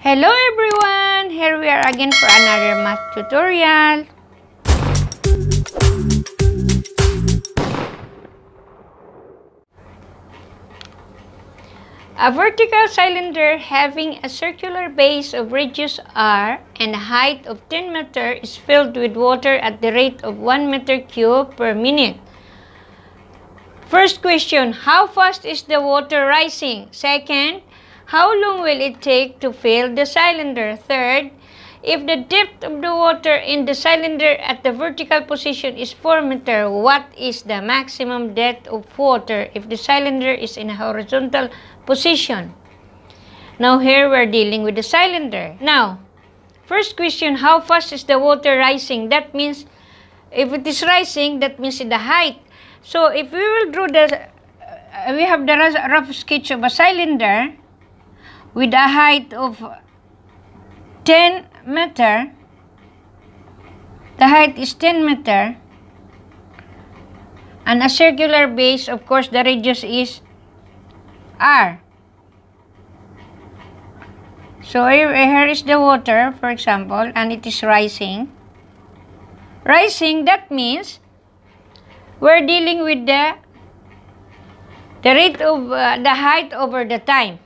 Hello everyone! Here we are again for another math tutorial. A vertical cylinder having a circular base of radius r and a height of 10 meters is filled with water at the rate of 1 meter cubed per minute. First question, how fast is the water rising? Second, how long will it take to fill the cylinder? Third, if the depth of the water in the cylinder at the vertical position is 4 meters, what is the maximum depth of water if the cylinder is in a horizontal position? Now here we're dealing with the cylinder. Now, first question, how fast is the water rising? That means, if it is rising, that means in the height. So if we will draw we have the rough sketch of a cylinder with a height of 10 meter. The height is 10 meter. And a circular base, of course, the radius is r. So here is the water, for example, and it is rising. Rising, that means we're dealing with the rate of the height over the time.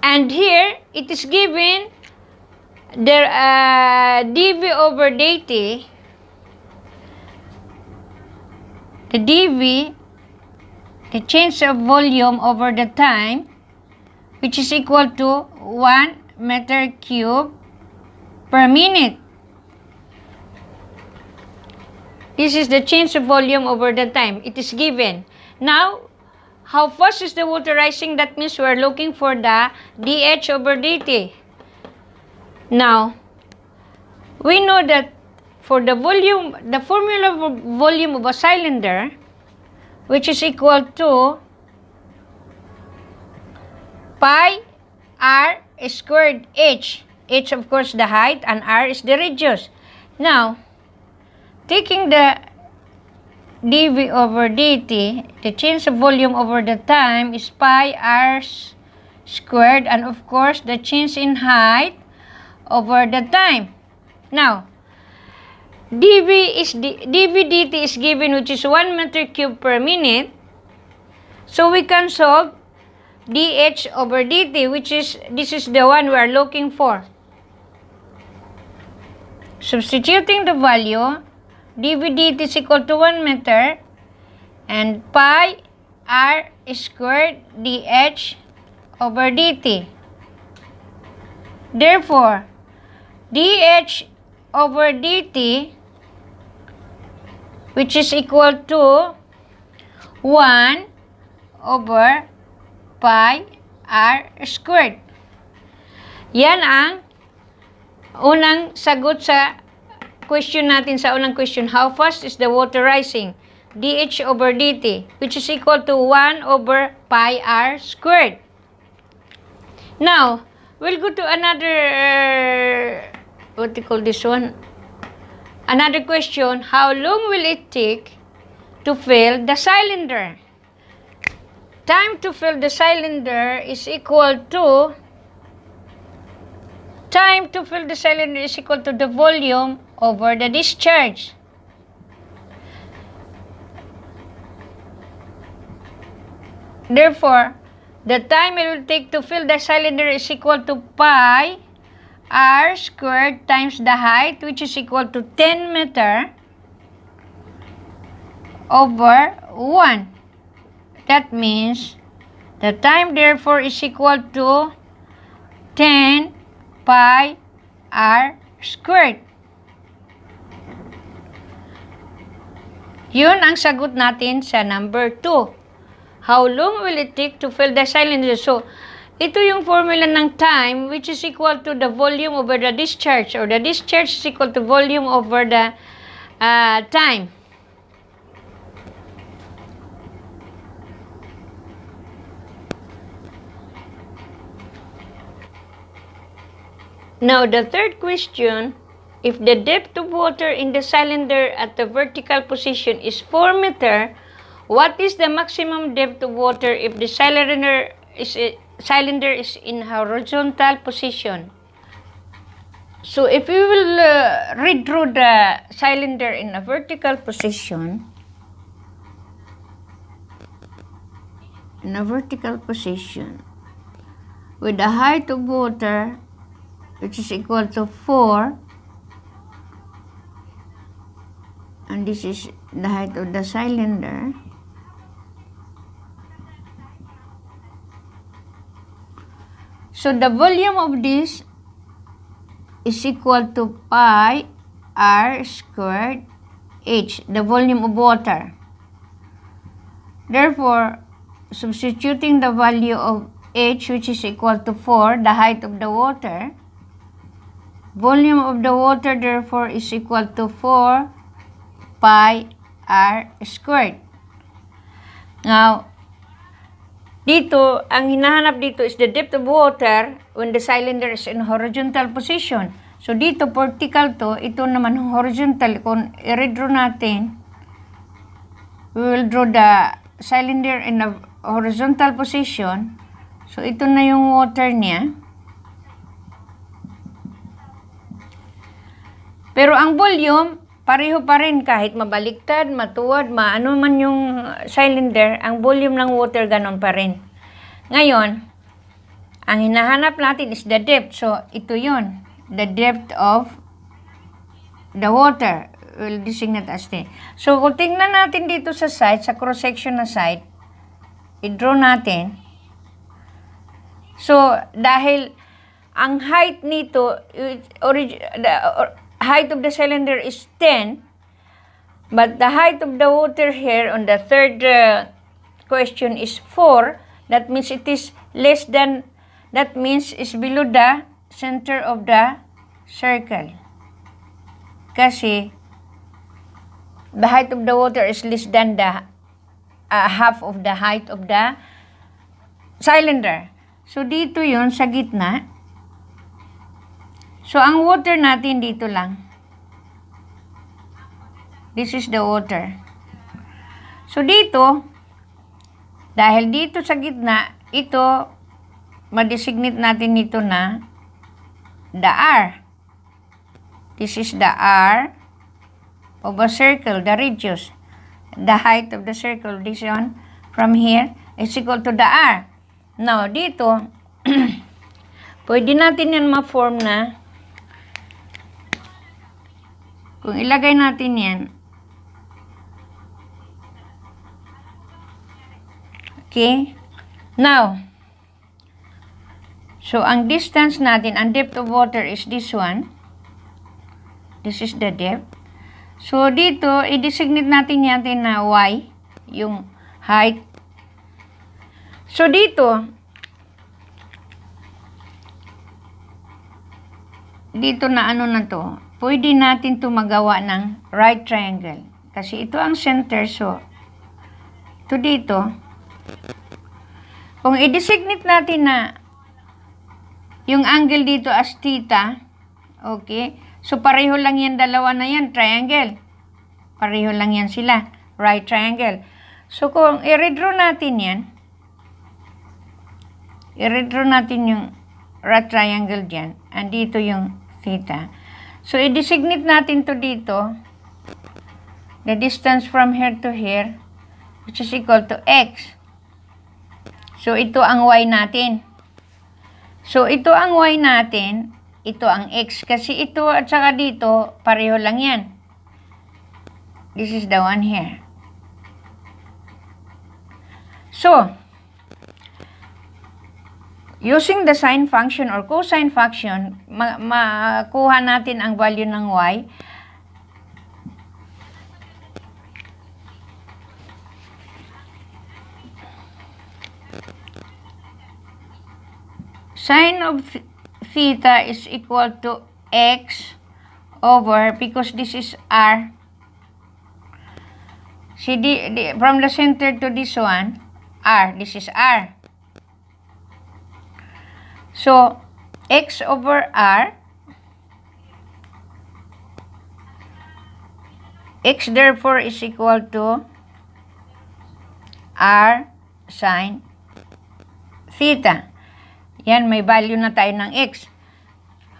And here, it is given the dV over dt. The dV, the change of volume over the time, which is equal to 1 meter cubed per minute. This is the change of volume over the time. It is given. Now, how fast is the water rising? That means we are looking for the dH over dt. Now, we know that for the volume, the formula for volume of a cylinder, which is equal to pi r squared h. H, of course, the height, and r is the radius. Now, taking the dV over dt, the change of volume over the time is pi r squared, and of course, the change in height over the time. Now, dV dt is given, which is 1 meter cubed per minute. So we can solve dH over dt, which is, this is the one we are looking for. Substituting the value, dV dt is equal to 1 meter and pi r squared dH over dt. Therefore, dH over dt, which is equal to 1 over pi r squared. Yan ang unang sagot sa question natin sa unang question. How fast is the water rising? dH over dt, which is equal to 1 over pi r squared. Now, we'll go to another, what do you call this one? Another question. How long will it take to fill the cylinder? Time to fill the cylinder is equal to, time to fill the cylinder is equal to the volume over the discharge. Therefore, the time it will take to fill the cylinder is equal to pi r squared times the height, which is equal to 10 meter over 1. That means the time therefore is equal to 10 pi r squared. Yun ang sagot natin sa number 2. How long will it take to fill the cylinder? So, ito yung formula ng time, which is equal to the volume over the discharge, or the discharge is equal to volume over the time. Now, the third question, if the depth of water in the cylinder at the vertical position is 4 meters, what is the maximum depth of water if the cylinder is cylinder is in horizontal position. So if we will redraw the cylinder in a vertical position, with the height of water, which is equal to 4, and this is the height of the cylinder, so the volume of this is equal to pi r squared h, the volume of water. Therefore, substituting the value of h, which is equal to 4, the height of the water, volume of the water therefore is equal to 4 pi r squared. Now, dito, ang hinahanap dito is the depth of water when the cylinder is in horizontal position. So, dito, vertical to. Ito naman, horizontal. Kung i-redraw natin, we will draw the cylinder in a horizontal position. So, ito na yung water niya. Pero ang volume, pareho pa rin kahit mabaliktad, matuwad, maano man yung cylinder, ang volume ng water ganon pa rin. Ngayon, ang hinahanap natin is the depth. So, ito yun. The depth of the water. We'll designate as T. So, kung tingnan natin dito sa side, sa cross-section na side, i-draw natin. So, dahil ang height nito, height of the cylinder is 10, but the height of the water here on the third question is 4. That means it is less than, that means is below the center of the circle. Kasi, the height of the water is less than the half of the height of the cylinder. So, dito yun sa gitna. So, ang water natin dito lang. This is the water. So, dito, dahil dito sa gitna, ito, ma-designate natin nito na the R. This is the R of a circle, the radius. The height of the circle, this one, from here, is equal to the R. Now, dito, pwede natin yan ma-form na, kung ilagay natin yan, okay, now, so ang distance natin, ang depth of water is this one, this is the depth. So dito, i-designate natin na y, yung height. So dito na ano na to, pwede natin to magawa ng right triangle. Kasi ito ang center, so, ito dito. Kung i-designate natin na yung angle dito as theta, okay, so pareho lang yan, dalawa na yan, triangle. Pareho lang yan sila, right triangle. So, kung i-redraw natin yan, i-redraw natin yung right triangle dyan, and dito yung theta. So, i-designate natin to dito, the distance from here to here, which is equal to x. So, ito ang y natin. So, ito ang y natin, ito ang x. Kasi ito at saka dito, pareho lang yan. This is the one here. So, using the sine function or cosine function, makuha natin ang value ng y. Sine of theta is equal to x over, because this is r. See, from the center to this one, r. This is r. So, x over r, x therefore is equal to r sine theta. Yan, may value na tayo ng x.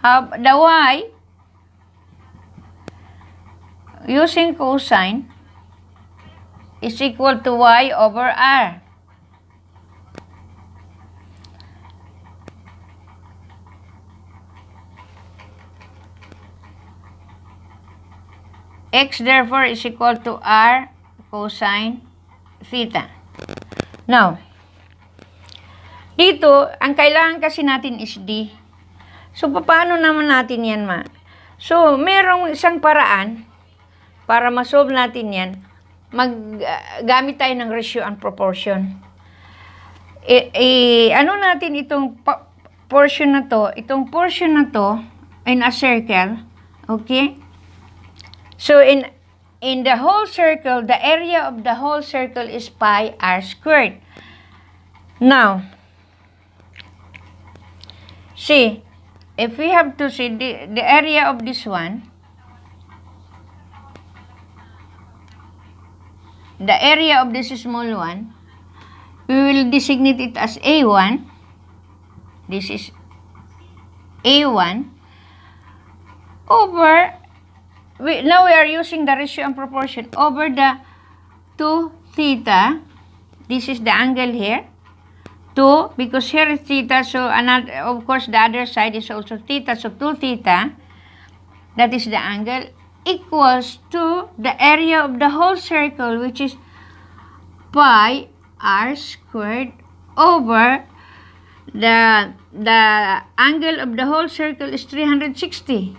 The y, using cosine, is equal to y over r. X therefore is equal to r cosine theta. Now, dito, ang kailangan kasi natin is d. So, paano naman natin yan, ma? So, merong isang paraan para ma-solve natin yan. Gamit tayo ng ratio and proportion. Ano natin itong portion na to? Itong portion na to in a circle. Okay? So, in the whole circle, the area of the whole circle is pi r squared. Now, see, if we have to see the area of this one, the area of this small one, we will designate it as A1. This is A1 over, now we are using the ratio and proportion over the 2 theta. This is the angle here. 2, because here is theta, so another, of course the other side is also theta, so 2 theta, that is the angle, equals to the area of the whole circle, which is pi r squared over the angle of the whole circle is 360.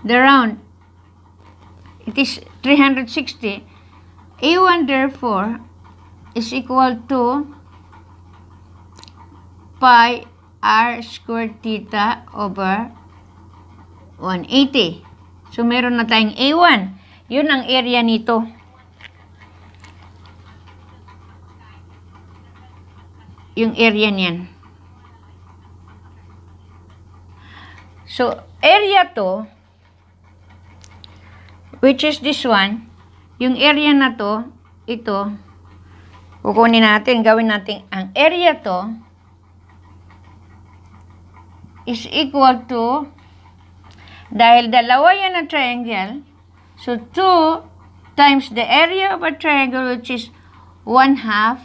The round, it is 360. A1 therefore is equal to pi r squared theta over 180. So, meron na tayong A1. Yun ang area nito. Yung area niyan. So, area to, which is this one, yung area na to, ito, kukunin natin, gawin natin, ang area to is equal to, dahil dalawa yan na triangle, so 2 times the area of a triangle, which is 1/2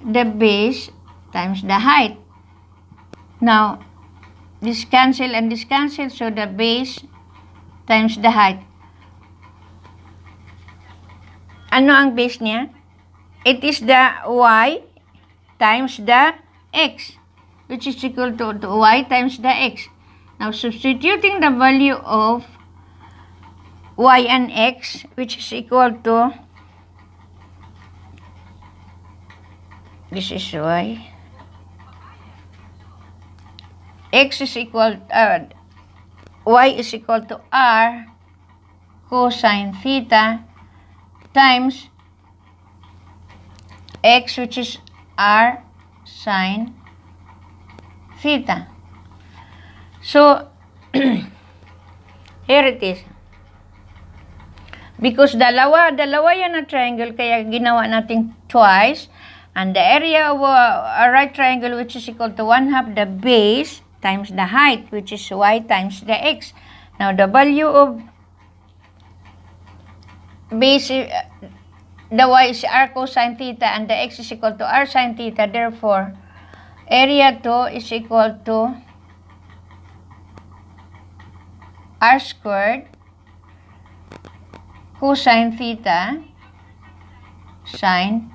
the base times the height. Now, this cancel and this cancel, so the base times the height. Ano ang base niya? It is the y times the x, which is equal to y times the x. Now, substituting the value of y and x, which is equal to, this is y, x is equal, y is equal to r cosine theta times x, which is r sine theta. So, here it is. Because dalawa yan na triangle, kaya ginawa natin twice. And the area of a right triangle, which is equal to 1/2 the base times the height, which is y times the x. Now, the value of base, the y is r cosine theta and the x is equal to r sine theta. Therefore, area 2 is equal to r squared cosine theta sine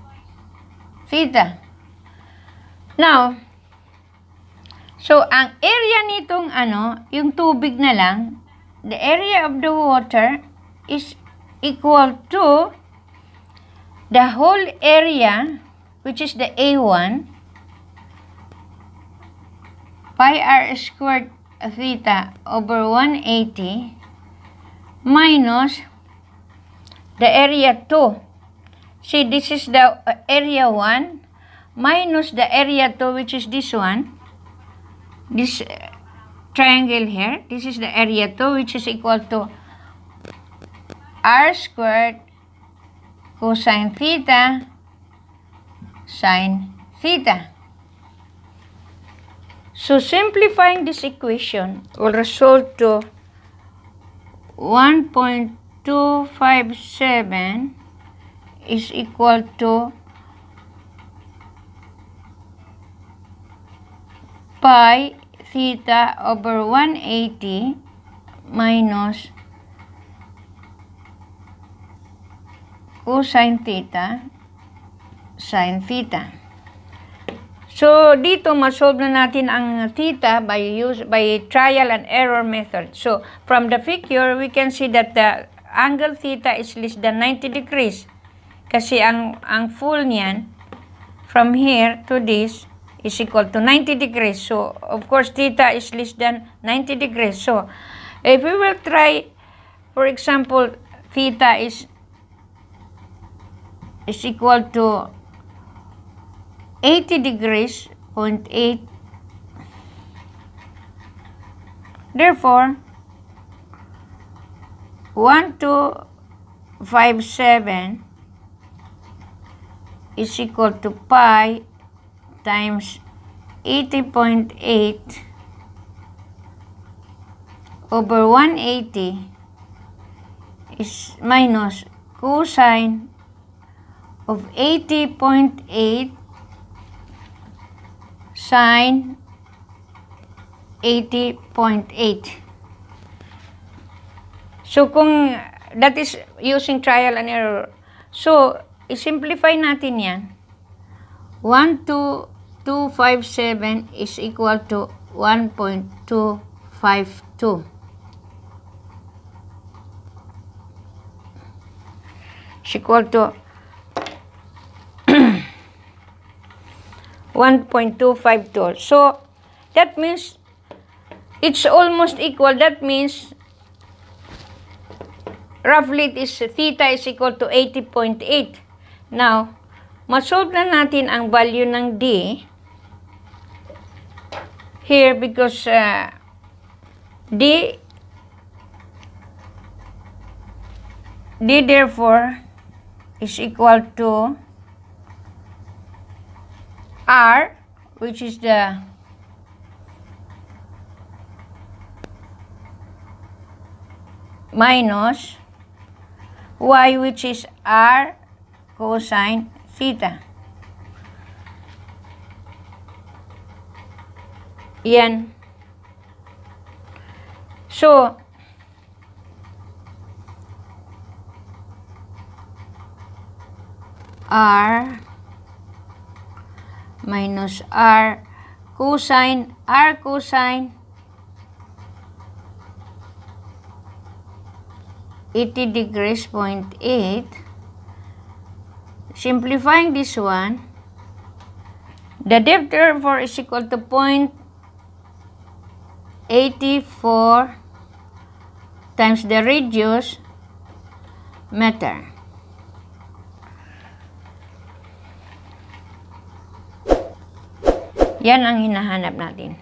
theta. Now, so ang area nitong yung tubig na lang, the area of the water is equal to the whole area, which is the A1, pi r squared theta over 180 minus the area 2. See, this is the area 1 minus the area 2, which is this one. This triangle here. This is the area 2, which is equal to r squared cosine theta sine theta. So, simplifying this equation will result to 1.257 is equal to pi theta over 180 minus cosine theta sin theta. So, dito masolve na natin ang theta by trial and error method. So, from the figure, we can see that the angle theta is less than 90 degrees. Kasi ang full niyan, from here to this, is equal to 90 degrees. So, of course, theta is less than 90 degrees. So, if we will try, for example, theta is equal to 80 degrees, 0.8. Therefore, 1257 is equal to pi times 80.8 over 180 is minus cosine of 80.8 sine 80.8. So, kung that is using trial and error. So, i-simplify natin yan. 12257 is equal to 1.252. Is equal to 1.252. So, that means it's almost equal. That means roughly theta is equal to 80.8. Now, masolve na natin ang value ng D here because D therefore is equal to R, which is the minus Y, which is R cosine theta. Yan. So, R minus R cosine 80 degrees, 0.8. Simplifying this one, the depth therefore is equal to 0.84 times the radius meter. Yan ang hinahanap natin.